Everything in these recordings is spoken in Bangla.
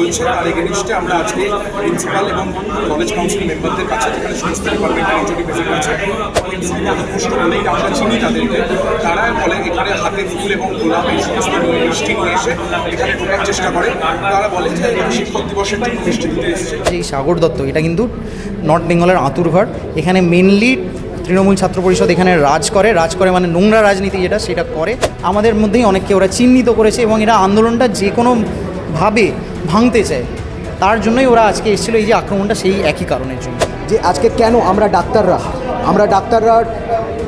চলছে তার এগেনিস্টে আমরা আজকে প্রিন্সিপাল এবং কলেজ কাউন্সিল মেম্বারদের কাছে, যেখানে সমস্ত ডিপার্টমেন্টের এইচওডি প্রেজেন্ট আছে, পুষ্ট বলেই আমরা চিনি তাদেরকে, তারা বলে এখানে হাতে ফুল এবং গোলাপ এই সমস্ত মিষ্টি নিয়ে এসে এখানে ঢোকার চেষ্টা করে। তারা বলে যে শিক্ষক দিবসের জন্য মিষ্টি দিতে এসেছে। এই সাগর দত্ত এটা কিন্তু নর্থ বেঙ্গলের আঁতুরঘর। এখানে মেনলি তৃণমূল ছাত্র পরিষদ এখানে রাজ করে মানে নোংরা রাজনীতি যেটা সেটা করে। আমাদের মধ্যেই অনেককে ওরা চিহ্নিত করেছে এবং এরা আন্দোলনটা যে কোনোভাবে ভাঙতে চায়, তার জন্যই ওরা আজকে এসেছিলো। এই যে আক্রমণটা সেই একই কারণের জন্য, যে আজকে কেন আমরা ডাক্তাররা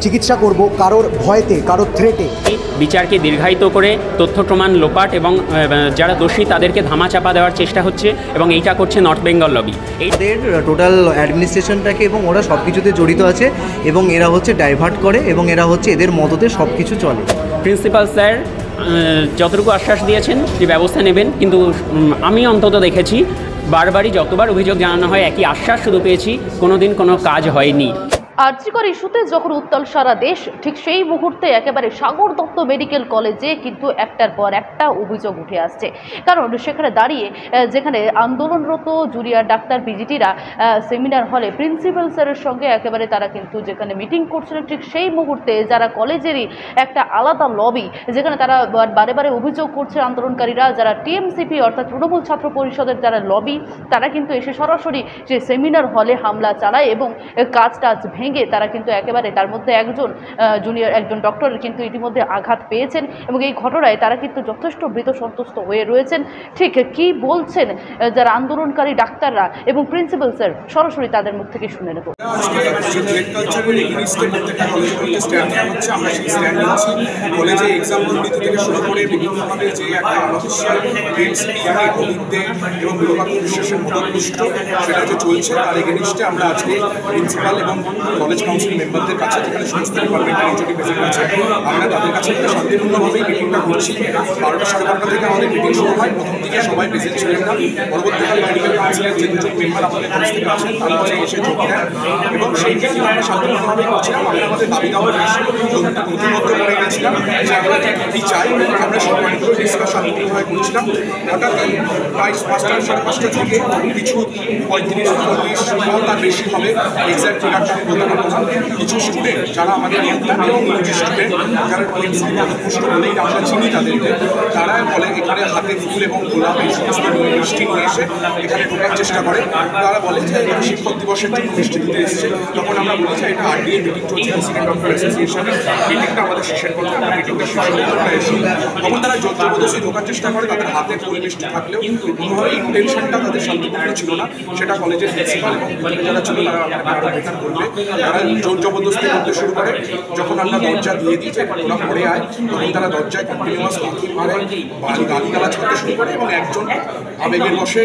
চিকিৎসা করব কারোর ভয়তে, কারোর থ্রেটে। বিচারকে দীর্ঘায়িত করে তথ্য প্রমাণ লোপাট এবং যারা দোষী তাদেরকে ধামাচাপা দেওয়ার চেষ্টা হচ্ছে এবং এইটা করছে নর্থ বেঙ্গল লবি। এদের টোটাল অ্যাডমিনিস্ট্রেশনটাকে এবং ওরা সব কিছুতে জড়িত আছে এবং এরা হচ্ছে ডাইভার্ট করে এবং এরা হচ্ছে এদের মদতে সব কিছু চলে। প্রিন্সিপাল স্যার যতটুকু আশ্বাস দিয়েছেন যে ব্যবস্থা নেবেন, কিন্তু আমি অন্তত দেখেছি বারবারই যতবার অভিযোগ জানানো হয় একই আশ্বাস শুধু পেয়েছি, কোনোদিন কোনো কাজ হয়নি। আরজিকর ইস্যুতে যখন উত্তাল সারা দেশ, ঠিক সেই মুহূর্তে একেবারে সাগর দত্ত মেডিকেল কলেজে কিন্তু একটার পর একটা অভিযোগ উঠে আসছে। কারণ সেখানে দাঁড়িয়ে যেখানে আন্দোলনরত জুনিয়র ডাক্তার পিজিটিরা সেমিনার হলে প্রিন্সিপাল স্যারের সঙ্গে একেবারে তারা কিন্তু যেখানে মিটিং করছিলেন, ঠিক সেই মুহূর্তে যারা কলেজেরই একটা আলাদা লবি, যেখানে তারা বারে বারে অভিযোগ করছে আন্দোলনকারীরা, যারা টিএমসিপি অর্থাৎ তৃণমূল ছাত্র পরিষদের যারা লবি, তারা কিন্তু এসে সরাসরি যে সেমিনার হলে হামলা চালায় এবং কাজটা ভেঙে তারা কিন্তু একেবারে তার মধ্যে একজন ডক্টর কিন্তু ইতিমধ্যে আঘাত পেয়েছেন এবং এই ঘটনায় তারা কিন্তু যথেষ্ট ভীত সন্তুষ্ট হয়ে রয়েছেন। ঠিক কি বলছেন যারা আন্দোলনকারী ডাক্তাররা এবং প্রিন্সিপাল স্যার, সরাসরি তাদের মুখ থেকে শুনে নেব। কলেজে এক্সাম দুর্নীতি থেকে শুরু করে বিভিন্নভাবে যে একটা অফিসিয়াল এবং নিরপেক্ষ বিশ্বাসের মতপুষ্ট সেটা যে চলছে তার এগেনিস্টে আমরা আজকে প্রিন্সিপাল এবং কলেজ কাউন্সিল মেম্বারদের কাছে, যেখানে সমস্ত ডিপার্টমেন্টের এইচওডি প্রেজেন্ট আছে, আমরা তাদের কাছে শান্তিপূর্ণভাবেই মিটিংটা করছি। 12টা সাড়ে 12টা থেকে আমাদের মিটিং শুরু হয়। প্রথম দিকে সবাই প্রেজেন্ট ছিলেন না, পরবর্তীকালে মেডিকেল কাউন্সিলের যে দুজন মেম্বার আমাদের কাছ থেকে আছেন তারা এসে যোগ দেন এবং সেই মিটিং আমরা শান্তিপূর্ণভাবেই করছিলাম। আমরা আমাদের দাবি দাওয়া নথিবদ্ধ করে গেছিলাম যে আমরা কী চাই, আমরা সব পয়েন্টগুলো ডিসকাস শান্তিপূর্ণভাবে করছিলাম। হঠাৎ প্রায় 5টা সাড়ে 5টা থেকে কিছু 35-40 তার বেশি হবে, এক্সাক্ট ফিগারটা আমি বলতে পারবো না, কিছু স্টুডেন্ট যারা আমাদের এবং ইংরেজি স্টুডেন্ট যারা পুষ্ট বলেই আমরা চিনি তাদেরকে, তারা বলে এখানে হাতে ফুল এবং গোলাপ এই সমস্ত মিষ্টি নিয়ে এসে এখানে ঢোকার চেষ্টা করে। তারা বলে যে শিক্ষক দিবসের জন্য মিষ্টি দিতে এসেছে। তখন আমরা বলি যে এটা আরডিএ মিটিং চলছে, রেসিডেন্ট ডক্টর অ্যাসোসিয়েশনের মিটিংটা আমাদের শেষের কথা, আমরা মিটিংটা শেষ করে আমরা এসি। তখন তারা জবরদস্তি ঢোকার চেষ্টা করে, তাদের হাতে ফুল মিষ্টি থাকলেও কোনোভাবে ইন্টেনশনটা তাদের শান্তিপূর্ণ ছিল না। সেটা কলেজের প্রিন্সিপাল এবং যারা ছিল তারা আমাদের বেকার করবে, তারা জোর জবরদস্তি করতে শুরু করে। যখন আমরা দরজা দিয়ে দিই যে ওরা পড়ে আয়, তখন তারা দরজায় কন্টিনিউয়াস লাথি মারে, গালিগালাজ করতে শুরু করে এবং একজন আবেগের বসে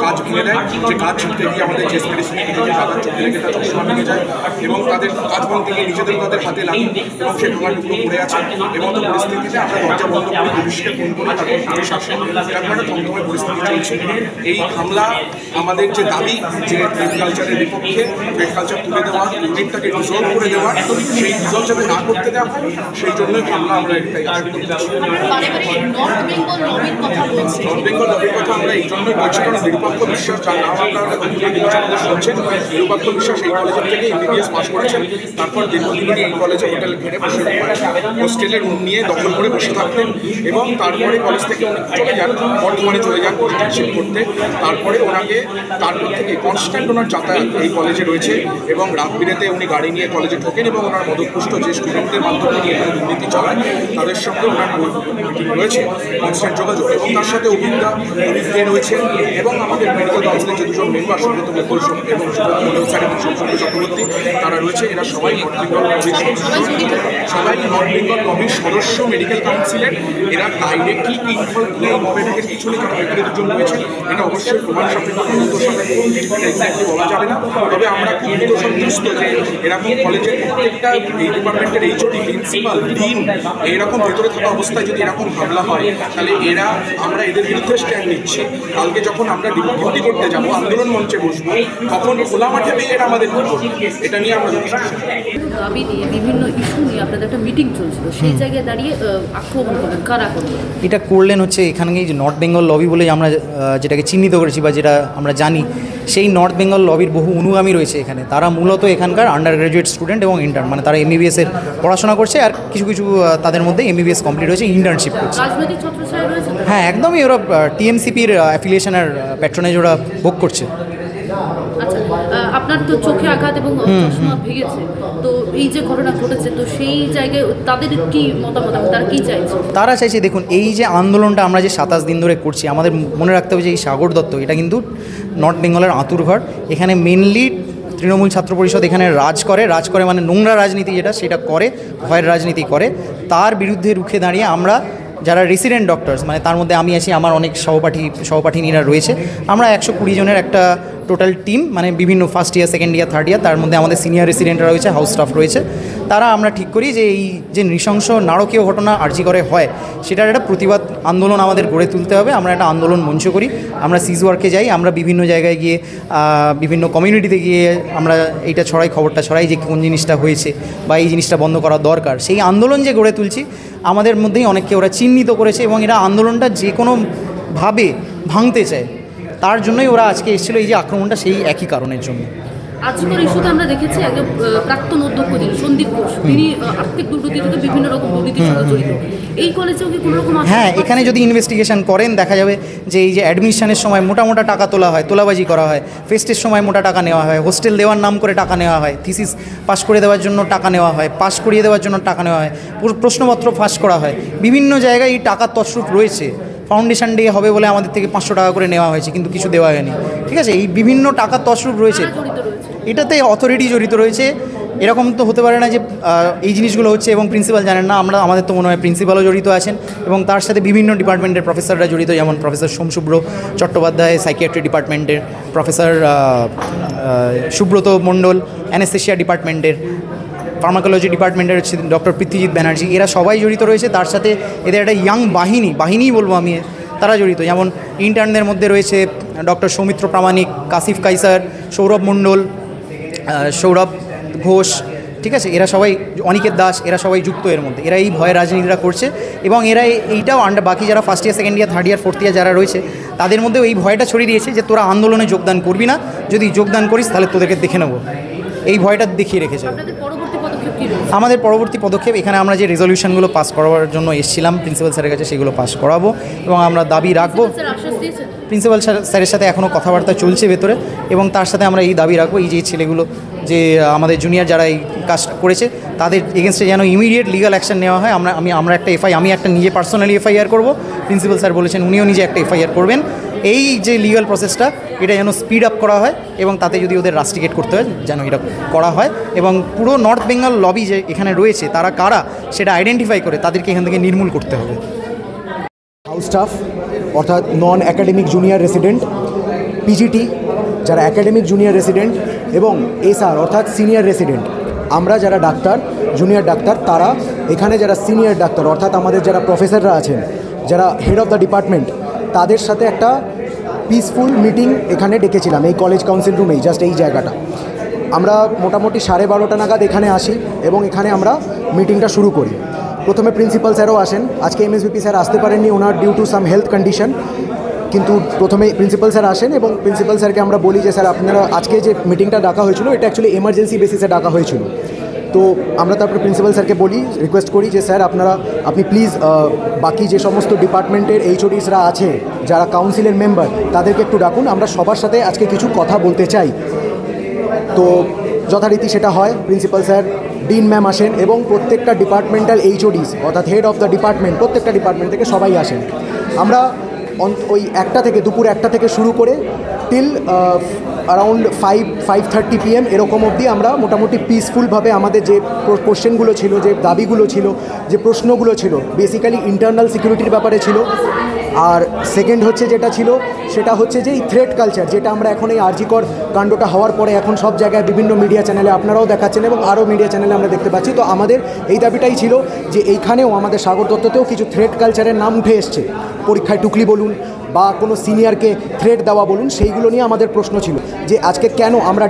কাজ ভেঙে দেয়। যে কাজ ছুটতে গিয়ে আমাদের চেস্ট মেডিসিন তাদের চোখে লেগে তার চশমা ভেঙে যায় এবং তাদের কাজ ভাঙতে গিয়ে নিজেদের তাদের হাতে লাগে এবং সে ভাঙা টুকরো পড়ে আছে। এবং তো পরিস্থিতিতে আমরা দরজা বন্ধ করে পুলিশকে ফোন করি, তারপর পুলিশ আসে। এরকম একটা থমথমে পরিস্থিতি চলছে। এই হামলা আমাদের যে দাবি যে ট্রেড কালচারের বিপক্ষে, ট্রেড কালচার তুলে দেওয়া, ইউনিটটাকে ডিজলভ করে দেওয়া, সেই ডিজলভ যাতে না করতে দেওয়া হয় সেই জন্যই হামলা আমরা এটাই আশা করতে চাই। নর্থ বেঙ্গল লবির কথা আমরা এই জন্যই বলছি কারণ নিরপেক্ষ বিশ্বাস, যার নাম আপনারা শুনছেন, নিরপেক্ষ বিশ্বাস এই কলেজের থেকে এমবিবিএস পাস করেছেন। তারপর দীর্ঘদিন এই কলেজে হোটেল ঘেরে বসে হোস্টেলের রুম নিয়ে দখল করে বসে থাকতেন এবং তারপরে কলেজ থেকে উনি চলে যান, বর্ধমানে চলে যান ইন্টার্নশিপ করতে। তারপর থেকে কনস্ট্যান্ট ওনার যাতায়াত এই কলেজে রয়েছে এবং রাত বিরেতে উনি গাড়ি নিয়ে কলেজে ঢোকেন এবং ওনার মদতপুষ্ট যে স্টুডেন্টদের মাধ্যমে নিয়ে এখানে দুর্নীতি চালান তাদের সঙ্গে ওনার মিটিং রয়েছে, কনস্ট্যান্ট যোগাযোগ। এবং তার সাথে অভিজ্ঞ রয়েছে এবং আমাদের মেডিকেল কাউন্সিলের যে দুজন মেম্বার সুব্রত মুকুল এবং সুব্রত চক্রবর্তী তারা রয়েছে। এরা সবাই নর্থ বেঙ্গল লবির সদস্য মেডিকেল কাউন্সিলের। এরা ডাইরেক্টলি ইনভলভ এই মবের পিছনে যারা ব্যক্তি দুজন রয়েছে, এটা অবশ্যই প্রমাণ সাপেক্ষ, তদন্ত সাপেক্ষ, এটা এক্স্যাক্টলি বলা যাবে না। তবে আমরা খুব সন্তুষ্ট যে এরকম কলেজের প্রত্যেকটা এই ডিপার্টমেন্টের এইচওডি, প্রিন্সিপাল, ডিন এইরকম ভেতরে থাকা অবস্থায় যদি এরকম হামলা হয় তাহলে আমরা এদের বিরুদ্ধে স্ট্যান্ড নিচ্ছি। কালকে যখন আমরা ডিউটি করতে যাবো, আন্দোলন মঞ্চে বসবো, তখন খোলা মাঠে পেয়ে এরা আমাদের এটা নিয়ে আমরা দাবি নিয়ে বিভিন্ন ইস্যু নিয়ে আপনাদের একটা মিটিং চলছে। হয়েছিল সেই জায়গায় দাঁড়িয়ে আক্রমণ করলেন, কারা করলেন? এটা করলেন হচ্ছে এখানে যে নর্থ বেঙ্গল লবি বলে আমরা যেটাকে চিহ্নিত করেছি বা যেটা আমরা জানি, সেই নর্থ বেঙ্গল লবির বহু অনুগামী রয়েছে এখানে। তারা মূলত এখানকার আন্ডার গ্র্যাজুয়েট স্টুডেন্ট এবং ইন্টার্ন, মানে তারা এমবিবিএসের পড়াশোনা করছে, আর কিছু কিছু তাদের মধ্যে এমবিবিএস কমপ্লিট হয়েছে, ইন্টার্নশিপ করছে। রাজনৈতিক ছত্রছায়া রয়েছে? হ্যাঁ, একদমই। ওরা টিএমসিপির অ্যাফিলিয়েশনের প্যাট্রোনেজ ওরা ভোগ করছে। আচ্ছা, আপনার তো চোখে আঘাত এবং চশমা ভেঙেছে, তো এই যে ঘটনা ঘটেছে, তো সেই জায়গায় তাদের কি মতামত, তারা কি চাইছে? তারা চাইছে, দেখুন, এই যে আন্দোলনটা আমরা যে 27 দিন ধরে করছি, আমাদের মনে রাখতে হবে যে এই সাগর দত্ত এটা কিন্তু নর্থ বেঙ্গলের আঁতুড়ঘর। এখানে মেনলি তৃণমূল ছাত্র পরিষদ এখানে রাজ করে মানে নোংরা রাজনীতি যেটা, সেটা করে, ভয়ের রাজনীতি করে। তার বিরুদ্ধে রুখে দাঁড়িয়ে আমরা যারা রেসিডেন্ট ডক্টরস, মানে তার মধ্যে আমি আছি, আমার অনেক সহপাঠিনীরা রয়েছে, আমরা 120 জনের একটা টোটাল টিম, মানে বিভিন্ন first year, second year, third year, তার মধ্যে আমাদের সিনিয়র রেসিডেন্টরা রয়েছে, হাউস স্টাফ রয়েছে। তারা আমরা ঠিক করি যে এই যে নৃশংস নারকীয় ঘটনা আরজি করে হয়, সেটার একটা প্রতিবাদ আন্দোলন আমাদের গড়ে তুলতে হবে। আমরা একটা আন্দোলন মঞ্চ করি, আমরা সিজওয়ার্কে যাই, আমরা বিভিন্ন জায়গায় গিয়ে বিভিন্ন কমিউনিটিতে গিয়ে আমরা এইটা খবরটা ছড়াই যে কোন জিনিসটা হয়েছে বা এই জিনিসটা বন্ধ করা দরকার। সেই আন্দোলন যে গড়ে তুলছি, আমাদের মধ্যেই অনেককে ওরা চিহ্নিত করেছে এবং এরা আন্দোলনটা যে কোনোভাবে ভাঙতে চায়। তার জন্যই ওরা আজকে এসেছিলো, এই যে আক্রমণটা সেই একই কারণের জন্য। আজকের ইস্যুতে আমরা দেখেছি একজন প্রাক্তন অধ্যক্ষ যিনি সন্দীপ ঘোষ, তিনি আর্থিক দুর্নীতি থেকে বিভিন্ন রকম দুর্নীতির সাথে জড়িত। এই কলেজেও কি কোনো রকম? হ্যাঁ, এখানে যদি ইনভেস্টিগেশন করেন দেখা যাবে যে এই যে অ্যাডমিশনের সময় মোটা টাকা তোলা হয়, তোলাবাজি করা হয়, ফেস্টের সময় মোটা টাকা নেওয়া হয়, হোস্টেল দেওয়ার নাম করে টাকা নেওয়া হয়, থিসিস পাস করে দেওয়ার জন্য টাকা নেওয়া হয়, পাস করিয়ে দেওয়ার জন্য টাকা নেওয়া হয়, প্রশ্নপত্র ফাঁস করা হয়, বিভিন্ন জায়গায় এই টাকার তছরূপ রয়েছে। ফাউন্ডেশন ডে হবে বলে আমাদের থেকে 500 টাকা করে নেওয়া হয়েছে, কিন্তু কিছু দেওয়া হয়নি। ঠিক আছে, এই বিভিন্ন টাকার তছরূপ রয়েছে, এটাতে অথরিটি জড়িত রয়েছে। এরকম তো হতে পারে না যে এই জিনিসগুলো হচ্ছে এবং প্রিন্সিপাল জানেন না। আমাদের তো মনে হয় প্রিন্সিপালও জড়িত আছেন এবং তার সাথে বিভিন্ন ডিপার্টমেন্টের প্রফেসররা জড়িত, যেমন প্রফেসর সোমশুভ্র চট্টোপাধ্যায় সাইকিয়াট্রি ডিপার্টমেন্টের, প্রফেসর সুব্রত মণ্ডল অ্যানেস্থেশিয়া ডিপার্টমেন্টের, ফার্মাকোলজি ডিপার্টমেন্টের হচ্ছে ডক্টর পৃথ্বীজিৎ ব্যানার্জি, এরা সবাই জড়িত রয়েছে। তার সাথে এদের একটা ইয়াং বাহিনীই বলবো আমি, তারা জড়িত। যেমন ইন্টার্নদের মধ্যে রয়েছে ডক্টর সৌমিত্র প্রামাণিক, কাসিফ কাইসার, সৌরভ মণ্ডল, সৌরভ ঘোষ, ঠিক আছে, এরা সবাই, অনিকেত দাস, এরা সবাই যুক্ত এর মধ্যে। এরা এই ভয়ের রাজনীতিটা করছে এবং এরা এইটাও বাকি যারা first year, second year, third year, fourth year যারা রয়েছে, তাদের মধ্যে এই ভয়টা ছড়িয়ে দিয়েছে যে তোরা আন্দোলনে যোগদান করবি না, যদি যোগদান করিস তাহলে তোদেরকে দেখে নেবো। এই ভয়টা দেখিয়ে রেখেছে। আমাদের পরবর্তী পদক্ষেপ, এখানে আমরা যে রেজলিউশনগুলো পাস করাবার জন্য এসেছিলাম প্রিন্সিপাল স্যারের কাছে, সেগুলো পাস করাবো এবং আমরা দাবি রাখবো। প্রিন্সিপাল স্যারের সাথে এখনও কথাবার্তা চলছে ভেতরে এবং তার সাথে আমরা এই দাবি রাখবো, এই যে ছেলেগুলো যে আমাদের জুনিয়র যারা এই কাজটা করেছে তাদের এগেনস্টে যেন ইমিডিয়েট লিগাল অ্যাকশন নেওয়া হয়। আমরা একটা আমি একটা নিজে পার্সোনালি এফআইআর করবো, প্রিন্সিপাল স্যার বলেছেন উনিও নিজে একটা এফআইআর করবেন। এই যে লিগাল প্রসেসটা, এটা যেন স্পিড আপ করা হয় এবং তাতে যদি ওদের রাস্টিকেট করতে হয় যেন এটা করা হয় এবং পুরো নর্থ বেঙ্গল লবি যে এখানে রয়েছে তারা কারা সেটা আইডেন্টিফাই করে তাদেরকে এখান থেকে নির্মূল করতে হবে। হাউস স্টাফ অর্থাৎ non academic junior resident, PGT যারা অ্যাকাডেমিক জুনিয়র রেসিডেন্ট এবং এসআর অর্থাৎ সিনিয়র রেসিডেন্ট, আমরা যারা ডাক্তার, জুনিয়র ডাক্তার, তারা এখানে যারা সিনিয়র ডাক্তার অর্থাৎ আমাদের যারা প্রফেসররা আছেন, যারা হেড অফ দ্য ডিপার্টমেন্ট, তাদের সাথে একটা পিসফুল মিটিং এখানে ডেকেছিলাম এই কলেজ কাউন্সিল রুমেই, জাস্ট এই জায়গাটা। আমরা মোটামুটি 12:30 নাগাদ এখানে আসি এবং এখানে আমরা মিটিংটা শুরু করি। প্রথমে প্রিন্সিপাল স্যারও আসেন, আজকে এমএসভিপি স্যার আসতে পারেননি, ওনার due to some health condition, কিন্তু প্রথমে প্রিন্সিপাল স্যার আসেন এবং প্রিন্সিপাল স্যারকে আমরা বলি যে স্যার আপনারা আজকে যে মিটিংটা ডাকা হয়েছিল এটা অ্যাকচুয়ালি এমার্জেন্সি বেসিসে ডাকা হয়েছিল। তো আমরা তারপরে প্রিন্সিপাল স্যারকে বলি, রিকোয়েস্ট করি যে স্যার আপনি প্লিজ বাকি যে সমস্ত ডিপার্টমেন্টের এইচওডিসরা আছে যারা কাউন্সিলের মেম্বার তাদেরকে একটু ডাকুন, আমরা সবার সাথে আজকে কিছু কথা বলতে চাই। তো যথারীতি সেটা হয়, প্রিন্সিপাল স্যার, ডিন ম্যাম আসেন এবং প্রত্যেকটা ডিপার্টমেন্টাল এইচওডিস অর্থাৎ হেড অফ দ্য ডিপার্টমেন্ট প্রত্যেকটা ডিপার্টমেন্ট থেকে সবাই আসেন। আমরা ওই 1টা থেকে দুপুর 1টা থেকে শুরু করে টিল অ্যারাউন্ড 5:30 PM এরকম অবধি আমরা মোটামুটি পিসফুলভাবে আমাদের যে কোশ্চেনগুলো ছিল, যে দাবিগুলো ছিল, যে প্রশ্নগুলো ছিল, বেসিক্যালি ইন্টারনাল সিকিউরিটির ব্যাপারে ছিল। আর সেকেন্ড হচ্ছে যেটা ছিল সেটা হচ্ছে যে এই থ্রেট কালচার, যেটা আমরা এখন এই আরজিকর কাণ্ডটা হওয়ার পরে এখন সব জায়গায় বিভিন্ন মিডিয়া চ্যানেলে আপনারাও দেখাচ্ছেন এবং আরও মিডিয়া চ্যানেলে আমরা দেখতে পাচ্ছি। তো আমাদের এই দাবিটাই ছিল যে এইখানেও আমাদের সাগর দত্ততেও কিছু থ্রেট কালচারের নাম উঠে এসছে, পরীক্ষায় টুকলি বলুন বা কোনো সিনিয়রকে থ্রেট দেওয়া বলুন, সেইগুলো নিয়ে আমাদের প্রশ্ন ছিল যে আজকে কেন আমরা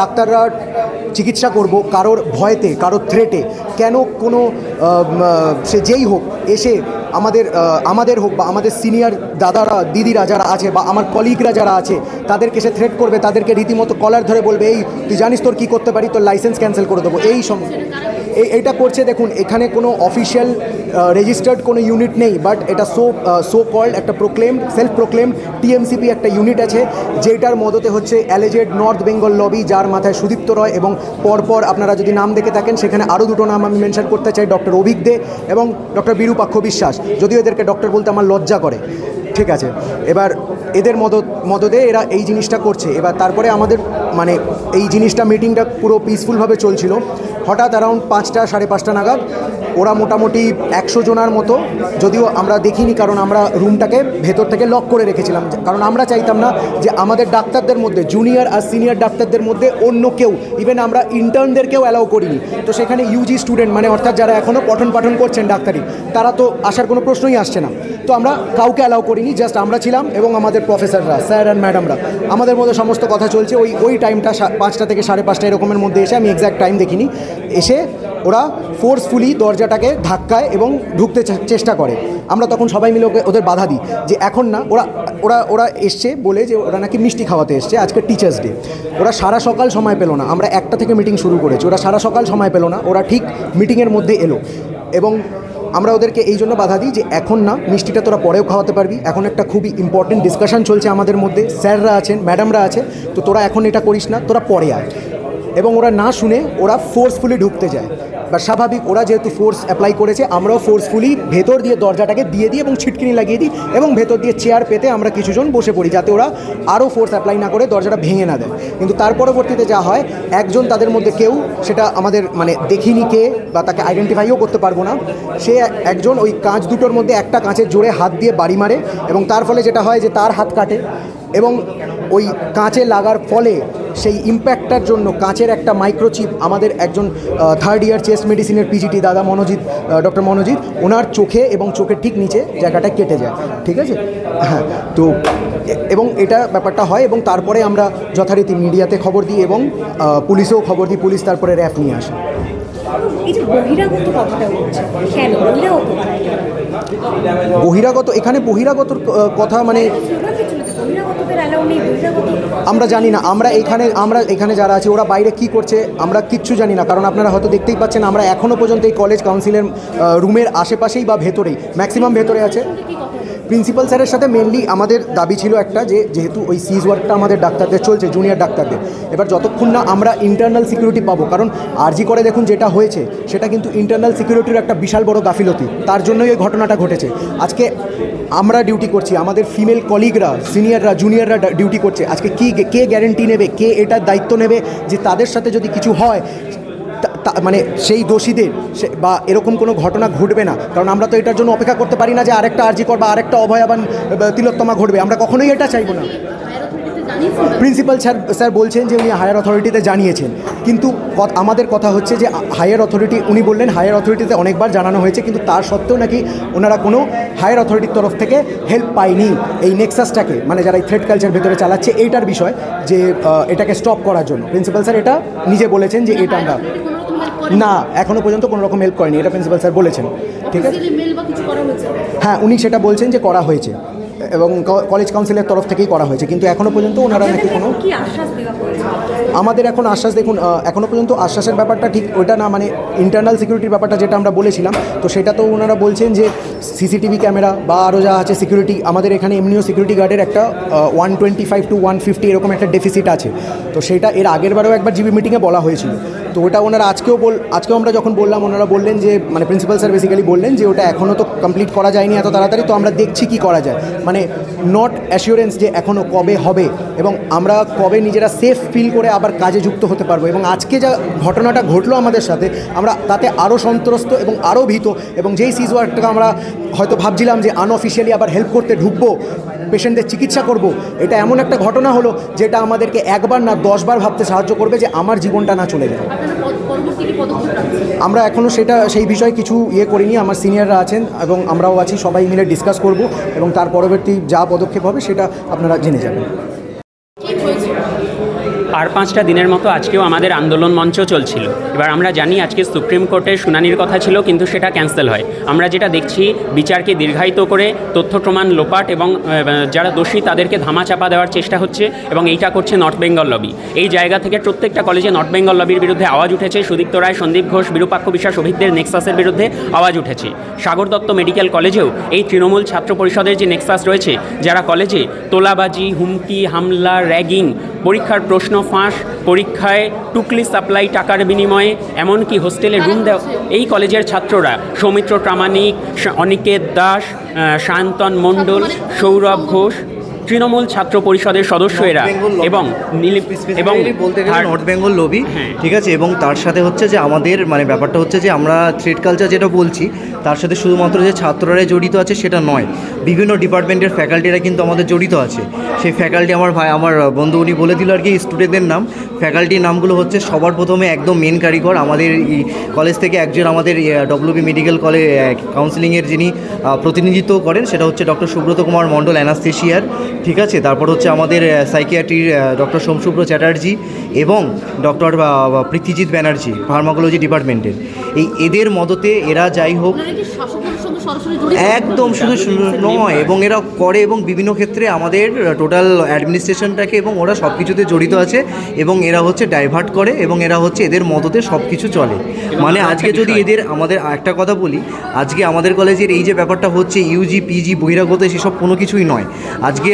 ডাক্তাররা চিকিৎসা করব কারোর ভয়তে, কারোর থ্রেটে, কেন কোনো সে যেই হোক এসে আমাদের হোক বা আমাদের সিনিয়র দাদারা দিদিরা যারা আছে বা আমার কলিগরা যারা আছে তাদেরকে সে থ্রেট করবে, তাদেরকে রীতিমতো কলার ধরে বলবে এই তুই জানিস তোর কী করতে পারি, তোর লাইসেন্স ক্যান্সেল করে দেবো, এই এইটা করছে। দেখুন, এখানে কোনো অফিসিয়াল রেজিস্টার্ড কোনো ইউনিট নেই, বাট এটা সো কল্ড একটা সেলফ প্রোক্লেমড টিএমসিপি একটা ইউনিট আছে, যেটার মদতে হচ্ছে অ্যালিজেড নর্থ বেঙ্গল লবি, যার মাথায় সুদীপ্ত রয়, এবং পরপর আপনারা যদি নাম দেখে থাকেন সেখানে আরও দুটো নাম আমি মেনশন করতে চাই, ডক্টর অভিক দে এবং ডক্টর বিরূপাক্ষ বিশ্বাস, যদিও এদেরকে ডক্টর বলতে আমার লজ্জা করে। ঠিক আছে, এবার এদের মদদে এরা এই জিনিসটা করছে। এবার তারপরে আমাদের মানে এই জিনিসটা মিটিংটা পুরো পিসফুলভাবে চলছিল। হঠাৎ অ্যারাউন্ড 5টা 5:30 নাগাদ ওরা মোটামুটি 100 জনার মতো, যদিও আমরা দেখিনি কারণ আমরা রুমটাকে ভেতর থেকে লক করে রেখেছিলাম, কারণ আমরা চাইতাম না যে আমাদের ডাক্তারদের মধ্যে, জুনিয়র আর সিনিয়র ডাক্তারদের মধ্যে অন্য কেউ, ইভেন আমরা ইন্টার্নদেরকেও অ্যালাউ করিনি। তো সেখানে ইউজি স্টুডেন্ট মানে অর্থাৎ যারা এখনও পঠন পাঠন করছেন ডাক্তারি, তারা তো আসার কোনো প্রশ্নই আসছে না। তো আমরা কাউকে অ্যালাউ করিনি, জাস্ট আমরা ছিলাম এবং আমাদের প্রফেসররা, স্যার অ্যান্ড ম্যাডামরা, আমাদের মধ্যে সমস্ত কথা চলছে। ওই টাইমটা 5টা থেকে 5:30 এরকমের মধ্যে এসে, আমি এক্স্যাক্ট টাইম দেখিনি, এসে ওরা ফোর্সফুলি দরজাটাকে ধাক্কায় এবং ঢুকতে চেষ্টা করে। আমরা তখন সবাই মিলে ওদের বাধা দিই যে এখন না, ওরা এসছে বলে যে ওরা নাকি মিষ্টি খাওয়াতে এসছে, আজকে টিচার্স ডে। ওরা সারা সকাল সময় পেলো না, আমরা 1টা থেকে মিটিং শুরু করেছি, ওরা সারা সকাল সময় পেলো না, ওরা ঠিক মিটিংয়ের মধ্যে এলো এবং আমরা ওদেরকে এই জন্য বাধা দিই যে এখন না, মিষ্টিটা তোরা পরেও খাওয়াতে পারবি, এখন একটা খুবই ইম্পর্টেন্ট ডিসকাশন চলছে আমাদের মধ্যে, স্যাররা আছেন, ম্যাডামরা আছে, তো তোরা এখন এটা করিস না, তোরা পরে আয়। এবং ওরা না শুনে ওরা ফোর্সফুলি ঢুকতে যায়। বা স্বাভাবিক, ওরা যেহেতু ফোর্স অ্যাপ্লাই করেছে, আমরাও ফোর্সফুলি ভেতর দিয়ে দরজাটাকে দিয়ে দিই এবং ছিটকিনি লাগিয়ে দিই এবং ভেতর দিয়ে চেয়ার পেতে আমরা কিছুজন বসে পড়ি, যাতে ওরা আরও ফোর্স অ্যাপ্লাই না করে দরজাটা ভেঙে না দেয়। কিন্তু তার পরবর্তীতে যা হয়, একজন তাদের মধ্যে কেউ, সেটা আমাদের মানে দেখিনি কে বা তাকে আইডেন্টিফাইও করতে পারবো না, সে একজন ওই কাঁচ দুটোর মধ্যে একটা কাঁচের জোরে হাত দিয়ে বাড়ি মারে এবং তার ফলে যেটা হয় যে তার হাত কাটে এবং ওই কাঁচে লাগার ফলে সেই ইম্প্যাক্টটার জন্য কাঁচের একটা মাইক্রোচিপ আমাদের একজন 3rd ইয়ার চেস্ট মেডিসিনের পিজিটি দাদা ডক্টর মনোজিৎ, ওনার চোখে এবং চোখের ঠিক নিচে জায়গাটা কেটে যায়। ঠিক আছে, হ্যাঁ, তো এবং এটা ব্যাপারটা হয় এবং তারপরে আমরা যথারীতি মিডিয়াতে খবর দিই এবং পুলিশেও খবর দিই, পুলিশ তারপরে র্যাফ নিয়ে আসে। বহিরাগত, এখানে বহিরাগতর কথা মানে আমরা জানি না, আমরা এখানে যারা আছে ওরা বাইরে কি করছে আমরা কিচ্ছু জানি না, কারণ আপনারা হয়তো দেখতেই পাচ্ছেন আমরা এখনও পর্যন্ত এই কলেজ কাউন্সিলের রুমের আশেপাশেই বা ভেতরেই, ম্যাক্সিমাম ভেতরে আছে। প্রিন্সিপাল স্যারের সাথে মেনলি আমাদের দাবি ছিল একটা, যে যেহেতু ওই সিজ ওয়ার্কটা আমাদের ডাক্তারদের চলছে, জুনিয়র ডাক্তারদের, এবার যতক্ষণ না আমরা ইন্টারনাল সিকিউরিটি পাবো, কারণ আরজি করে দেখুন যেটা হয়েছে সেটা কিন্তু ইন্টারনাল সিকিউরিটির একটা বিশাল বড় গাফিলতি, তার জন্যই এই ঘটনাটা ঘটেছে। আজকে আমরা ডিউটি করছি, আমাদের ফিমেল কলিগরা, সিনিয়ররা, জুনিয়ররা ডিউটি করছে, আজকে কে গ্যারেন্টি নেবে, কে এটার দায়িত্ব নেবে যে তাদের সাথে যদি কিছু হয় মানে সেই দোষীদের বা এরকম কোনো ঘটনা ঘটবে না, কারণ আমরা তো এটার জন্য অপেক্ষা করতে পারি না যে আরেকটা আরজি কর বা আরেকটা অভয়াবান তিলোত্তমা ঘটবে, আমরা কখনোই এটা চাইবো না। প্রিন্সিপাল স্যার বলছেন যে উনি হায়ার অথরিটিতে জানিয়েছেন, কিন্তু আমাদের কথা হচ্ছে যে হায়ার অথরিটি, উনি বললেন হায়ার অথরিটিতে অনেকবার জানানো হয়েছে, কিন্তু তার সত্ত্বেও নাকি ওনারা কোনো হায়ার অথরিটির তরফ থেকে হেল্প পায়নি এই নেক্সাসটাকে, মানে যারা এই থ্রেড কালচার ভেতরে চালাচ্ছে এইটার বিষয়, যে এটাকে স্টপ করার জন্য। প্রিন্সিপাল স্যার এটা নিজে বলেছেন যে এটা আমরা না, এখনও পর্যন্ত কোনো রকম হেল্প করেনি, এটা প্রিন্সিপাল স্যার বলেছেন। ঠিক আছে, হ্যাঁ, উনি সেটা বলছেন যে করা হয়েছে এবং কলেজ কাউন্সিলের তরফ থেকেই করা হয়েছে, কিন্তু এখনও পর্যন্ত ওনারা নাকি কোনো আমাদের এখন আশ্বাস, দেখুন এখনও পর্যন্ত আশ্বাসের ব্যাপারটা ঠিক ওইটা না, মানে ইন্টারনাল সিকিউরিটির ব্যাপারটা যেটা আমরা বলেছিলাম, তো সেটা তো ওনারা বলছেন যে সিসিটিভি ক্যামেরা বা আরও যা আছে সিকিউরিটি, আমাদের এখানে এমনিও সিকিউরিটি গার্ডের একটা 125 to 150 এরকম একটা ডেফিসিট আছে, তো সেটা এর আগের বারেও একবার জিবি মিটিংয়ে বলা হয়েছিল, তো ওটা ওনারা আজকেও আমরা যখন বললাম, ওনারা বললেন যে মানে প্রিন্সিপাল স্যার বেসিক্যালি বললেন যে ওটা এখনও তো কমপ্লিট করা যায়নি এত তাড়াতাড়ি, তো আমরা দেখছি কি করা যায়, মানে নট অ্যাসিওরেন্স যে এখনও কবে হবে এবং আমরা কবে নিজেরা সেফ ফিল করে আবার কাজে যুক্ত হতে পারবো। এবং আজকে যা ঘটনাটা ঘটলো আমাদের সাথে, আমরা তাতে আরও সন্ত্রস্ত এবং আরও ভীত, এবং যেই সিজ ওয়ার্কটাকে আমরা হয়তো ভাবছিলাম যে আনঅফিসিয়ালি আবার হেল্প করতে ঢুকবো, পেশেন্টদের চিকিৎসা করব, এটা এমন একটা ঘটনা হলো যেটা আমাদেরকে একবার না 10 বার ভাবতে সাহায্য করবে যে আমার জীবনটা না চলে যায়। আমরা এখনও সেই বিষয়ে কিছু করিনি, আমার সিনিয়ররা আছেন এবং আমরাও আছি, সবাই মিলে ডিসকাস করব এবং তার পরবর্তী যা পদক্ষেপ হবে সেটা আপনারা জেনে যাবেন। আর 5টা দিনের মতো আজকেও আমাদের আন্দোলন মঞ্চ চলছিল। এবার আমরা জানি আজকে সুপ্রিম কোর্টে শুনানির কথা ছিল, কিন্তু সেটা ক্যান্সেল হয়। আমরা যেটা দেখছি, বিচারকে দীর্ঘায়িত করে তথ্য প্রমাণ লোপাট এবং যারা দোষী তাদেরকে ধামাচাপা দেওয়ার চেষ্টা হচ্ছে, এবং এইটা করছে নর্থ বেঙ্গল লবি। এই জায়গা থেকে প্রত্যেকটা কলেজে নর্থ বেঙ্গল লবির বিরুদ্ধে আওয়াজ উঠেছে। সুদীপ্ত রায়, সন্দীপ ঘোষ, বিরূপাক্ষ বিশ্বাস, অভিজ্ঞদের নেক্সাসের বিরুদ্ধে আওয়াজ উঠেছে। সাগর দত্ত মেডিকেল কলেজেও এই তৃণমূল ছাত্র পরিষদের যে নেক্সাস রয়েছে, যারা কলেজে তোলাবাজি, হুমকি, হামলা, র্যাগিং, পরীক্ষার প্রশ্ন ফাঁস, পরীক্ষায় টুকলি সাপ্লাই টাকার বিনিময়ে, এমনকি হোস্টেলে রুম দেওয়া, এই কলেজের ছাত্ররা সৌমিত্র প্রামাণিক, অনিকেত দাস, সায়ন্তন মণ্ডল, সৌরভ ঘোষ, তৃণমূল ছাত্র পরিষদের সদস্য এরা, এবং বলতে গেলে নর্থ বেঙ্গল লবি, ঠিক আছে। এবং তার সাথে হচ্ছে যে আমাদের মানে ব্যাপারটা হচ্ছে যে আমরা থ্রেড কালচার যেটা বলছি, তার সাথে শুধুমাত্র যে ছাত্ররাই জড়িত আছে সেটা নয়, বিভিন্ন ডিপার্টমেন্টের ফ্যাকাল্টিরা কিন্তু আমাদের জড়িত আছে। সেই ফ্যাকাল্টি আমার বন্ধু উনি বলে দিল আর কি স্টুডেন্টদের নাম। ফ্যাকাল্টির নামগুলো হচ্ছে সবার প্রথমে একদম মেন কারিগর আমাদের এই কলেজ থেকে একজন, আমাদের ডব্লিউবি মেডিকেল কলেজ কাউন্সিলিংয়ের যিনি প্রতিনিধিত্ব করেন, সেটা হচ্ছে ডক্টর সুব্রত কুমার মণ্ডল, অ্যানাস্থেশিয়ার, ঠিক আছে। তারপর হচ্ছে আমাদের সাইকিয়াট্রির ডক্টর সোমশুভ্র চ্যাটার্জি এবং ডক্টর পৃথ্বীজিৎ ব্যানার্জি, ফার্মাকোলজি ডিপার্টমেন্টের। এদের মদতে এরা যাই হোক একদম শুধু নয়, এবং এরা করে এবং বিভিন্ন ক্ষেত্রে আমাদের টোটাল অ্যাডমিনিস্ট্রেশনটাকে, এবং ওরা সব কিছুতে জড়িত আছে, এবং এরা হচ্ছে ডাইভার্ট করে, এবং এরা হচ্ছে এদের মদতে সব কিছু চলে। মানে আজকে যদি আমাদের একটা কথা বলি, আজকে আমাদের কলেজের এই যে ব্যাপারটা হচ্ছে ইউজি পিজি বহিরাগত সেসব কোনো কিছুই নয়। আজকে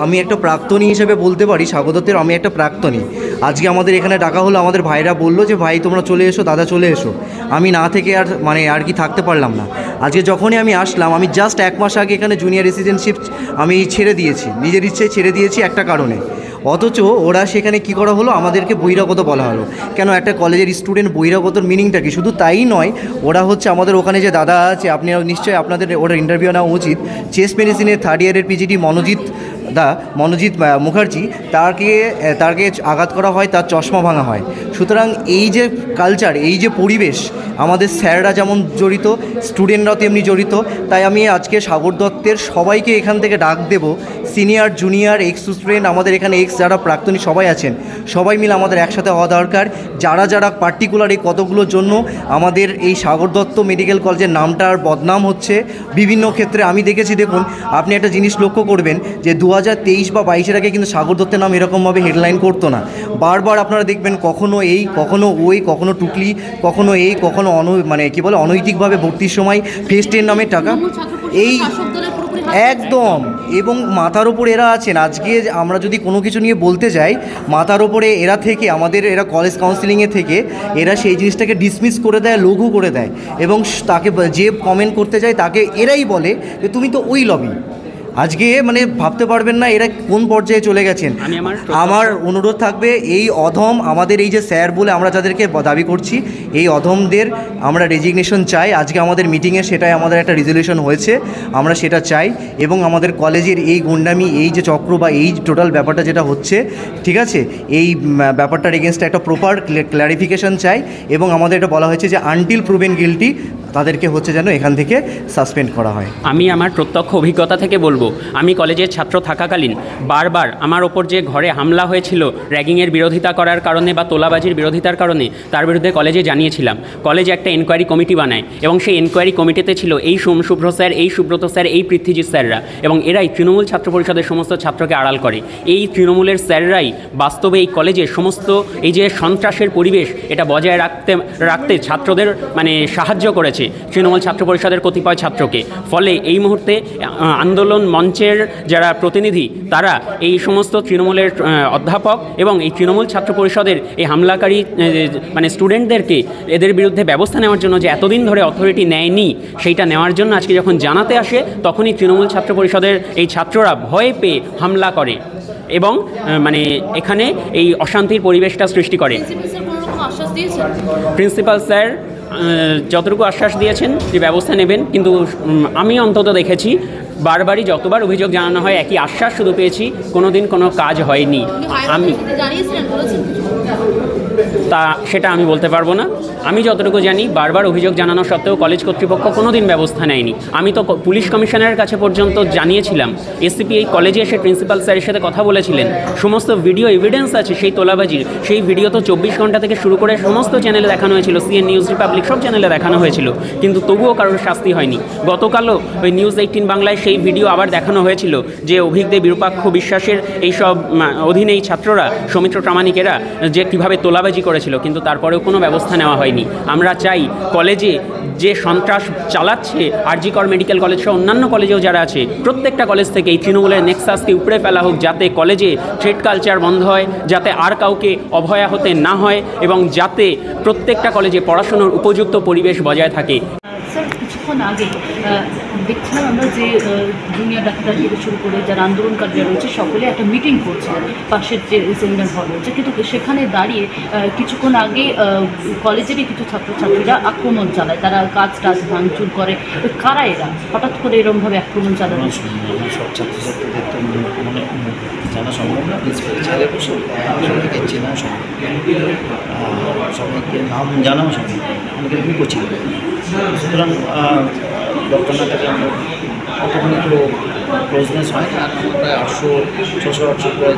আমি একটা প্রাক্তনী হিসেবে বলতে পারি, স্বাগতত্বের আমি একটা প্রাক্তনী। আজকে আমাদের এখানে ডাকা হলো, আমাদের ভাইরা বললো যে ভাই তোমরা চলে এসো, দাদা চলে এসো। আমি না থেকে আর কি থাকতে পারলাম না। আজকে যখনই আমি আসলাম, আমি জাস্ট 1 মাস আগে এখানে জুনিয়র রেসিডেন্টশিপ আমি ছেড়ে দিয়েছি, নিজের ইচ্ছায় ছেড়ে দিয়েছি একটা কারণে। অথচ ওরা সেখানে কি করা হলো, আমাদেরকে বহিরাগত বলা হলো। কেন একটা কলেজের স্টুডেন্ট বহিরাগতর মিনিংটা কি? শুধু তাই নয়, ওরা হচ্ছে আমাদের ওখানে যে দাদা আছে, আপনি নিশ্চয়ই আপনাদের ওরা ইন্টারভিউ নেওয়া উচিত, চেস্ট মেডিসিনের 3rd ইয়ারের পিজিটি মনোজিৎ মুখার্জি, তাকে আঘাত করা হয়, তার চশমা ভাঙা হয়। সুতরাং এই যে কালচার, এই যে পরিবেশ, আমাদের স্যাররা যেমন জড়িত, স্টুডেন্টরাও তেমনি জড়িত। তাই আমি আজকে সাগর দত্তের সবাইকে এখান থেকে ডাক দেব, সিনিয়র জুনিয়র এক্স স্টুডেন্ট, আমাদের এখানে এক্স যারা প্রাক্তনী সবাই আছেন, সবাই মিলে আমাদের একসাথে হওয়া দরকার। যারা পার্টিকুলার এই কতগুলোর জন্য আমাদের এই সাগর দত্ত মেডিকেল কলেজের নামটার বদনাম হচ্ছে বিভিন্ন ক্ষেত্রে। আমি দেখেছি, দেখুন আপনি একটা জিনিস লক্ষ্য করবেন যে 2023 বা 22-এর আগে কিন্তু সাগর দত্তের নাম এরকমভাবে হেডলাইন করতো না। বারবার আপনারা দেখবেন কখনো এই, কখনো ওই, কখনো টুকলি, কখনো এই, কখনো অনৈতিকভাবে ভর্তির সময় ফেস্টের নামে টাকা, এই একদম। এবং মাথার ওপর এরা আছেন। আজকে আমরা যদি কোনো কিছু নিয়ে বলতে যাই, মাথার ওপরে এরা থেকে, এরা কলেজ কাউন্সিলিংয়ে থেকে এরা সেই জিনিসটাকে ডিসমিস করে দেয়, লঘু করে দেয়, এবং তাকে যে কমেন্ট করতে যায় তাকে এরাই বলে যে তুমি তো ওই লবি। আজকে মানে ভাবতে পারবেন না এরা কোন পর্যায়ে চলে গেছেন। আমার অনুরোধ থাকবে, এই অধম আমাদের এই যে স্যার বলে আমরা যাদেরকে দাবি করছি, এই অধমদের আমরা রেজিগনেশন চাই। আজকে আমাদের মিটিংয়ে সেটাই আমাদের একটা রেজলিউশন হয়েছে, আমরা সেটা চাই। এবং আমাদের কলেজের এই গুন্ডামি, এই যে চক্র বা এই টোটাল ব্যাপারটা যেটা হচ্ছে, ঠিক আছে, এই ব্যাপারটার এগেনস্টে একটা প্রপার ক্ল্যারিফিকেশন চাই। এবং আমাদের এটা বলা হয়েছে যে আনটিল প্রুভেন গিল্টি তাদেরকে হচ্ছে যেন এখান থেকে সাসপেন্ড করা হয়। আমি আমার প্রত্যক্ষ অভিজ্ঞতা থেকে বলবো, আমি কলেজের ছাত্র থাকাকালীন বারবার আমার ওপর যে ঘরে হামলা হয়েছিল র্যাগিংয়ের বিরোধিতা করার কারণে বা তোলাবাজির বিরোধিতার কারণে, তার বিরুদ্ধে কলেজে জানিয়েছিলাম। কলেজে একটা এনকোয়ারি কমিটি বানায়, এবং সেই এনকোয়ারি কমিটিতে ছিল এই সোমশুভ্র স্যার, এই সুব্রত স্যার, এই পৃথ্বীজিৎ স্যাররা, এবং এরাই তৃণমূল ছাত্র পরিষদের সমস্ত ছাত্রকে আড়াল করে। এই তৃণমূলের স্যাররাই বাস্তবে এই কলেজের সমস্ত এই যে সন্ত্রাসের পরিবেশ, এটা বজায় রাখতে ছাত্রদের মানে সাহায্য করেছে তৃণমূল ছাত্র পরিষদের কতিপয় ছাত্রকে। ফলে এই মুহূর্তে আন্দোলন মঞ্চের যারা প্রতিনিধি, তারা এই সমস্ত তৃণমূলের অধ্যাপক এবং এই তৃণমূল ছাত্র পরিষদের এই হামলাকারী মানে স্টুডেন্টদেরকে এদের বিরুদ্ধে ব্যবস্থা নেওয়ার জন্য যে এতদিন ধরে অথরিটি নেয়নি, সেইটা নেওয়ার জন্য আজকে যখন জানাতে আসে, তখনই তৃণমূল ছাত্র পরিষদের এই ছাত্ররা ভয় পেয়ে হামলা করে এবং মানে এখানে এই অশান্তির পরিবেশটা সৃষ্টি করে। প্রিন্সিপাল স্যার যতটুকু আশ্বাস দিয়েছেন যে ব্যবস্থা নেবেন, কিন্তু আমি অন্তত দেখেছি বারবারই যতবার অভিযোগ জানানো হয় একই আশ্বাস শুধু পেয়েছি, কোনো দিন কোনো কাজ হয়নি। আমি তা সেটা আমি বলতে পারবো না। আমি যতটুকু জানি বারবার অভিযোগ জানানো সত্ত্বেও কলেজ কর্তৃপক্ষ কোনো দিন ব্যবস্থা নেয়নি। আমি তো পুলিশ কমিশনারের কাছে পর্যন্ত জানিয়েছিলাম, এসসিপি এই কলেজে এসে প্রিন্সিপাল স্যারের সাথে কথা বলেছিলেন, সমস্ত ভিডিও এভিডেন্স আছে সেই তোলাবাজির। সেই ভিডিও তো 24 ঘন্টা থেকে শুরু করে সমস্ত চ্যানেলে দেখানো হয়েছিল, সিএন নিউজ, রিপাবলিক, সব চ্যানেলে দেখানো হয়েছিল, কিন্তু তবুও কারোর শাস্তি হয়নি। গতকালও ওই নিউজ 18 বাংলায় সেই ভিডিও আবার দেখানো হয়েছিল যে অভিজ্ঞ বিরূপাক্ষ বিশ্বাসের এইসব অধীনে এই ছাত্ররা, সৌমিত্র প্রামাণিকেরা যে কীভাবে তোলাবাজি করেছিল, কিন্তু তারপরেও কোনো ব্যবস্থা নেওয়া হয়নি। আমরা চাই কলেজে যে সন্ত্রাস চালাচ্ছে আরজি কর মেডিকেল কলেজ সহ অন্যান্য কলেজেও যারা আছে, প্রত্যেকটা কলেজ থেকে এই তৃণমূলের নেক্সাসকে উপড়ে ফেলা হোক, যাতে কলেজে থ্রেড কালচার বন্ধ হয়, যাতে আর কাউকে অভয়া হতে না হয়, এবং যাতে প্রত্যেকটা কলেজে পড়াশুনোর উপযুক্ত পরিবেশ বজায় থাকে। স্যার, কিছুক্ষণ আগে দেখছিলাম আমরা যে জুনিয়র ডাক্তার থেকে শুরু করে যারা আন্দোলনকারীরা রয়েছে সকলে একটা মিটিং করছিলেন পাশের যে সেমিনার হল রয়েছে, কিন্তু সেখানে দাঁড়িয়ে কিছুক্ষণ আগে কলেজেরই কিছু ছাত্রছাত্রীরা আক্রমণ চালায়, তারা কাজ টাজ ভাঙচুর করে। কারা এরা? হঠাৎ করে এরকমভাবে আক্রমণ চালানো? সব ছাত্রছাত্রীদের তো মানে জানা সম্ভব না, ছেলে বসে সবাইকে চেনা সম্ভব, সবাইকে নাম জানাও সম্ভব, অনেকে ভুল ছিল। সুতরাং ঘটনাটাকে আমরা অতখানি তো ক্লোজনেস হয় না। আর আমরা প্রায় 800-600-800 প্রায়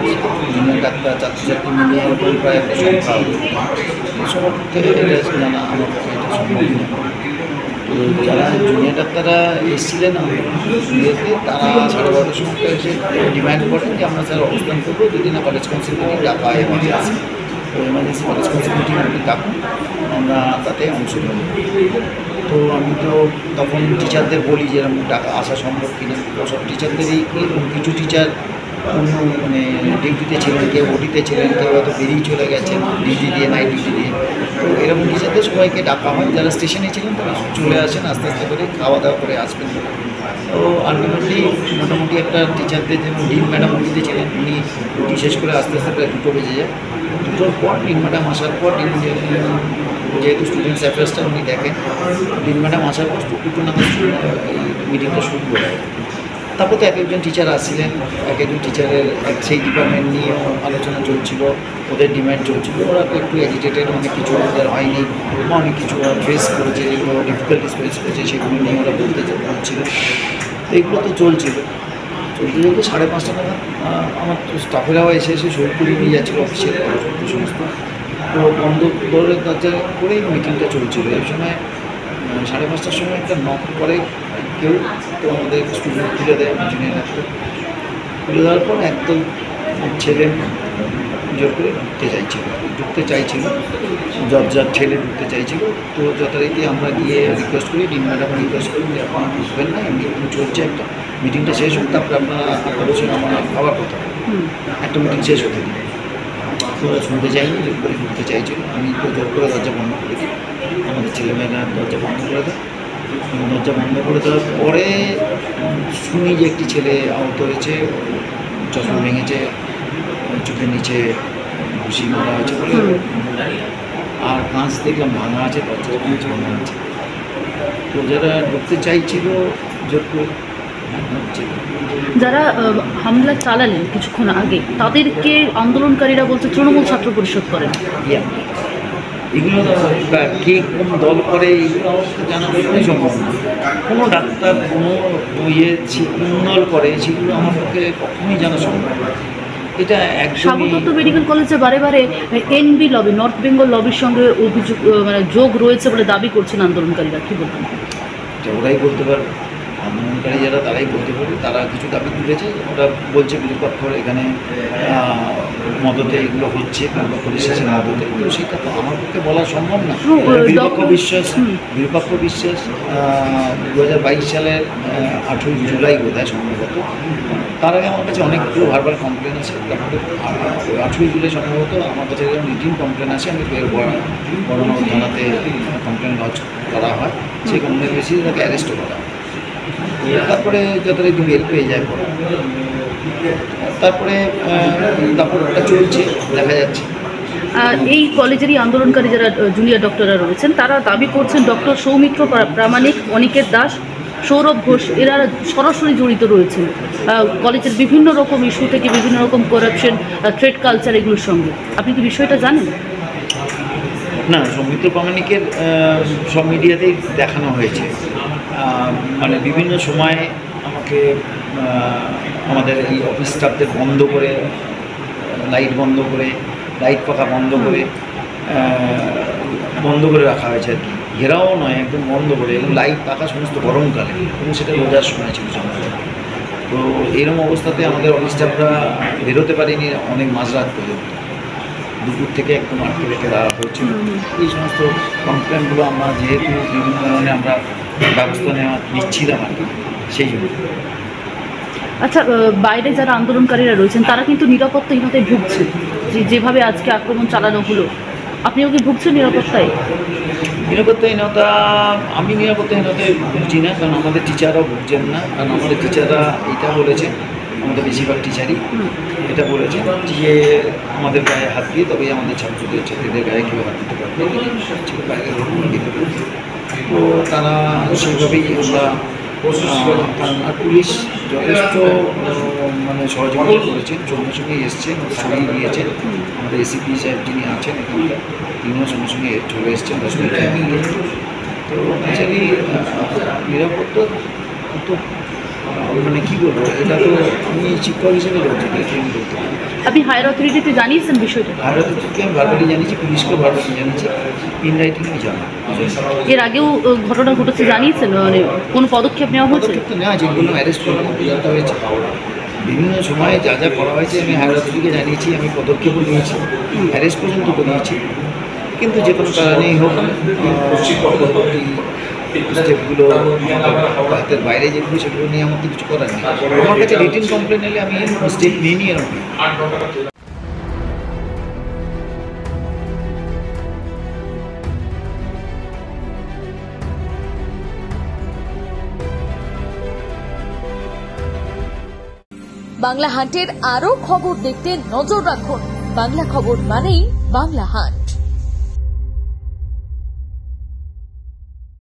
জুনিয়র ডাক্তার ছাত্রছাত্রী মিলিয়ে এরকম প্রায় একটা সংখ্যা, সবার পক্ষে এটা জানা আমার পক্ষে এটা সম্ভব না। তো যারা জুনিয়র ডাক্তাররা এসেছিলেন ইয়েতে, তারা 12:30টার সময় এসে ডিমান্ড করেন যে আমরা স্যার অবস্থান করবো, যদি না কলেজ কাউন্সিল মিটিং ডাকা এমার্জেন্সি, তো এমার্জেন্সি কলেজ কাউন্সিল মিটিং আপনি ডাকুন, আমরা তাতে অংশ নেব। তো আমি তো তখন টিচারদের বলি যে এরকম টাকা আসা সম্ভব কিনা। সব টিচারদেরই কিছু টিচার অন্য মানে ডিউটিতে ছিলেন, কেউ ওটিতে ছিলেন, কেউ হয়তো বেরিয়ে চলে গেছেন ডিউটি দিয়ে, নাইট ডিউটি দিয়ে। তো এরকম টিচারদের সবাইকে ডাকা হয়, যারা স্টেশনে ছিলেন তারা চলে আসেন, আস্তে আস্তে করে খাওয়া দাওয়া করে আসবেন। তো আলটিমেটলি মোটামুটি একটা টিচারদের যেমন ডিন ম্যাডাম ওটিতে ছিলেন, উনি ডিউটি শেষ করে আস্তে আস্তে প্রায় 2টো বেজে যায়। 2টোর পর ডিন ম্যাডাম আসার পর যেহেতু স্টুডেন্টস অ্যাফেয়ার্সটা উনি দেখেন, ডিন ম্যাডাম আসার পর 2টো নাগাদ মিটিংটা শুরু করে। তারপর তো এক একজন টিচার আসছিলেন, এক একজন টিচারের সেই ডিপার্টমেন্ট নিয়েও আলোচনা চলছিল, ওদের ডিম্যান্ড চলছিল। ওরা একটু এজিটেটেড, অনেক কিছু ওদের হয়নি বা অনেক কিছু ওরা ফেস করেছে, যেগুলো ডিফিকাল্টিস ফেস করেছে সেগুলো নিয়ে ওরা বলতে বলছিল। এইগুলো তো চলতে চলতে 5:30 নাগাদ আমার স্টাফেরাও এসে সই করিয়ে নিয়ে যাচ্ছিলো অফিসের সমস্ত। তো বন্ধ দরের দরজা করেই মিটিংটা চলছিল। এই সময় 5:30টার সময় একটা নক করে কেউ, তো আমাদের স্টুডেন্ট খুলে দেয়, জুনিয়র ডাক্তার খুলে দেওয়ার পর একদম ছেলে জোর করে ঢুকতে চাইছিল, যার ছেলে ঢুকতে চাইছিল। তো যথারীতি আমরা গিয়ে রিকোয়েস্ট করি, ডিন ম্যাডাম রিকোয়েস্ট করি যে আপনারা ঢুকবেন না, মিটিং চলছে, একটা মিটিংটা শেষ হোক, তারপরে আপনাদের সঙ্গে আমার আবার কথা একটা মিটিং শেষ হতে দিই। তো ওরা শুনতে চাইনি, জোর করে ঢুকতে চাইছিল। আমি তো জোর করে দরজা বন্ধ করে দিই, আমাদের ছেলেমেয়েরা দরজা বন্ধ করে দেয়। দরজা বন্ধ করে দেওয়ার পরে শুনি যে একটি ছেলে আহত হয়েছে, চশমা ভেঙেছে, চোখের নিচে ঘুষি মারা হয়েছে বলে, আর কাঁচ দেখলাম ভাঙা আছে, দরজার কাঁচ ভাঙা আছে। তো যারা ঢুকতে চাইছিল জোর করে, যারা হামলা চালালেন কিছুক্ষণ আগে, তাদেরকে আন্দোলনকারীরা বলছে তৃণমূল ছাত্র পরিষদ করেন। এগুলো কে কোন দল করে এগুলো জানা কখনোই সম্ভব না। কোনো ডাক্তার কোনো দল করে সেগুলো আমার পক্ষে কখনোই জানা সম্ভব না। এটা স্বাগত মেডিকেল কলেজে বারে বারে এনবি লবি, নর্থ বেঙ্গল লবির সঙ্গে অভিযোগ মানে যোগ রয়েছে বলে দাবি করছেন আন্দোলনকারীরা, কী বলবেন? ওরাই বলতে পারবে, আন্দোলনকারী যারা তারাই বলতে পারবে। তারা কিছু দাবি তুলেছে, ওরা বলছে বিরূপাক্ষ এখানে মদতে এগুলো হচ্ছে, পুলিশ স্টেশন মদতে। তো সেটা তো আমার পক্ষে বলা সম্ভব না। বিরূপাক্ষ বিশ্বাস 2022 সালের 8ই জুলাই বোধহয় সম্ভবত। তার আগে আমার কাছে অনেকগুলো ভারবার কমপ্লেন আছে। তারপরে 8ই জুলাই সম্ভবত আমার কাছে রিটিন কমপ্লেন আছে, আমি বড়নগর থানাতে কমপ্লেন লজ করা হয়। সেই কমপ্লেন বেশি তাকে অ্যারেস্টও করা হয়। তারপরে যথারীতি বেল পেয়ে যায় পরে। তারপরে ওটা চলছে, দেখা যাচ্ছে। এই কলেজেরই আন্দোলনকারী যারা জুনিয়র ডক্টররা রয়েছেন, তারা দাবি করছেন ডক্টর সৌমিত্র প্রামাণিক, অনিকেত দাস, সৌরভ ঘোষ এরা সরাসরি জড়িত রয়েছেন কলেজের বিভিন্ন রকম ইস্যু থেকে, বিভিন্ন রকম করাপশন, থ্রেড কালচার এগুলোর সঙ্গে। আপনি কি বিষয়টা জানেন? না, সৌমিত্র প্রামাণিকের সব মিডিয়াতেই দেখানো হয়েছে। মানে বিভিন্ন সময়ে আমাকে আমাদের এই অফিস স্টাফদের বন্ধ করে, লাইট বন্ধ করে, লাইট পাখা বন্ধ করে রাখা হয়েছে আর কি। ঘেরাও নয়, একদম বন্ধ করে, এবং লাইট পাখা সমস্ত গরমকালে, এবং সেটা রোজার সময় ছিল সন্ধ্যায়। তো এরকম অবস্থাতে আমাদের অফিস স্টাফরা বেরোতে পারেনি অনেক মাঝরাত পর্যন্ত, দুপুর থেকে একদম আটকে রেখে দেওয়া হয়েছিল। এই সমস্ত কমপ্লেনগুলো আমরা যেহেতু বিভিন্ন ধরনের আমরা ব্যবস্থা নিচ্ছিলাম আর কি, সেই জন্য। আচ্ছা, বাইরে যারা আন্দোলনকারীরা রয়েছেন তারা কিন্তু নিরাপত্তাহীনতায় ভুগছে, যেভাবে আজকে আক্রমণ চালানো হলো, আপনিও কি ভুগছেন নিরাপত্তায়? নিরাপত্তাহীনতা, আমি নিরাপত্তাহীনতায় ভুগছি না, কারণ আমাদের টিচাররাও ভুগছেন না। কারণ আমাদের টিচাররা এটা বলেছেন, আমাদের বেশিরভাগ টিচারই এটা বলেছেন যে আমাদের গায়ে হাত দিয়ে তবেই আমাদের ছাত্রীদের গায়ে কেউ হাত দিতে পারবে, বাইরে দিতে পারবে। তো তারা সেইভাবেই আমরা, আর পুলিশ যথেষ্ট মানে সহযোগিতা করেছেন, সঙ্গে সঙ্গে এসছেন, সঙ্গেই দিয়েছেন। আমাদের এসিপি সাহেব যিনি আছেন এখানকার, তিনিও সঙ্গে সঙ্গে চলে এসছেন 10 মিনিট টাইম নিয়ে। তো ন্যাচারালি নিরাপত্তা তো মানে কী বলবো, এটা তো আমি শিক্ষক হিসেবে বলছি, ট্রেনিং করতে পারি। আপনি হায়ার অথরিটিতে জানিয়েছেন বিষয়টা? হায়ার অথরিটিকে আমি বারবারই জানিয়েছি, পুলিশকেও বারবারই জানিয়েছি, ইন রাইটিংয়ে জানা। এর আগেও ঘটনা ঘটেছে, জানিয়েছেন? মানে কোনো পদক্ষেপ নেওয়া হয়েছে? পদক্ষেপ তো নেওয়া হয়েছে, কোনো অ্যারেস্ট পর্যন্ত পর্যন্ত হয়েছে। বিভিন্ন সময়ে যা যা করা হয়েছে আমি হায়ার অথরিটিকে জানিয়েছি, আমি পদক্ষেপও নিয়েছি, অ্যারেস্ট পর্যন্ত করিয়েছি। কিন্তু যে কোনো কারণেই হোক, পরবর্তী স্টেপগুলো হাতের বাইরে যেগুলো, সেগুলো নিয়ে আমার কিছু করার নেই। আমার কাছে রিটেন কমপ্লেন এলে আমি স্টেপ নিয়ে নিই এরকম। বাংলা হাটের আরো খবর দেখতে নজর রাখুন। বাংলা খবর মানেই বাংলা হাট।